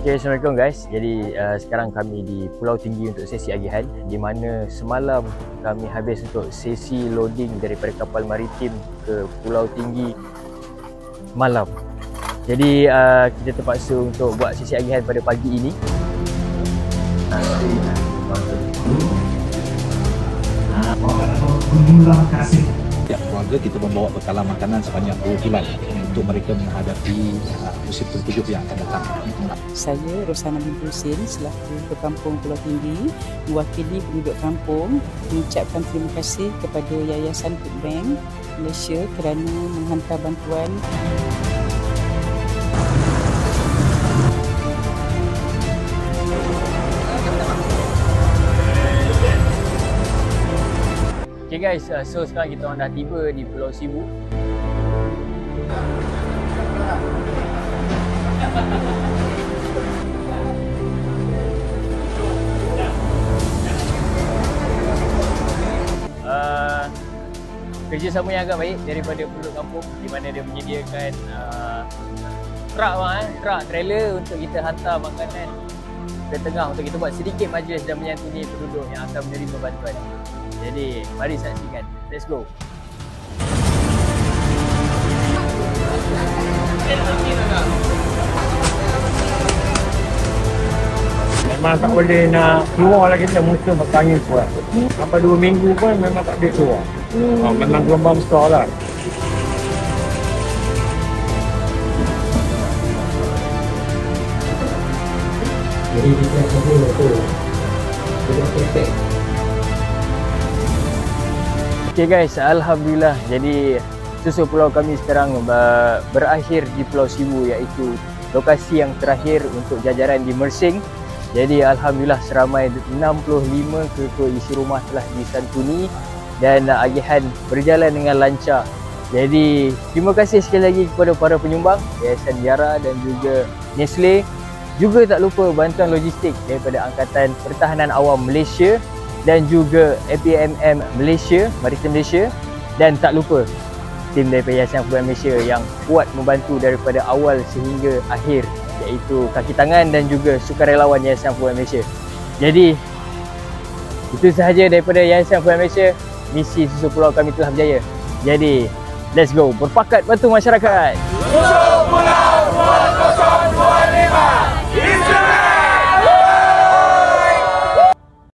Okay, Assalamualaikum guys. Jadi sekarang kami di Pulau Tinggi untuk sesi agihan, di mana semalam kami habis untuk sesi loading daripada kapal maritim ke Pulau Tinggi malam. Jadi kita terpaksa untuk buat sesi agihan pada pagi ini. Keluarga kita membawa bekalan makanan sebanyak 2 bulan untuk mereka menghadapi musim turun yang akan datang. Saya Rosana binti Husin selaku Kampung Pulau Tinggi mewakili penduduk kampung mengucapkan terima kasih kepada Yayasan Food Bank Malaysia kerana menghantar bantuan. Okay guys, so sekarang kita orang dah tiba di Pulau Sibu. Kerjasama yang agak baik daripada penduduk kampung, di mana dia menyediakan truk trailer untuk kita hantar makanan ke tengah untuk kita buat sedikit majlis dan menyantuni penduduk yang akan menerima bantuan. Jadi mari saksikan. Let's go. Memang tak boleh nak keluar lagi, kita mesti bertanya kuat. Sampai 2 minggu pun memang tak boleh keluar. Memang gelombang besar lah. Jadi kita semua tu kita perfect. Okay guys, Alhamdulillah. Jadi susul pulau kami sekarang berakhir di Pulau Sibu, iaitu lokasi yang terakhir untuk jajaran di Mersing. Jadi Alhamdulillah seramai 65 ketua isi rumah telah disantuni dan agihan berjalan dengan lancar. Jadi terima kasih sekali lagi kepada para penyumbang Yayasan Yara dan juga Nestle. Juga tak lupa bantuan logistik daripada Angkatan Pertahanan Awam Malaysia dan juga APMM Malaysia, Maritim Malaysia, dan tak lupa tim daripada Yayasan Food Bank Malaysia yang kuat membantu daripada awal sehingga akhir, iaitu kaki tangan dan juga sukarelawan Yayasan Food Bank Malaysia. Jadi itu sahaja daripada Yayasan Food Bank Malaysia. Misi susul pulau kami telah berjaya. Jadi let's go, berpakat bantu masyarakat.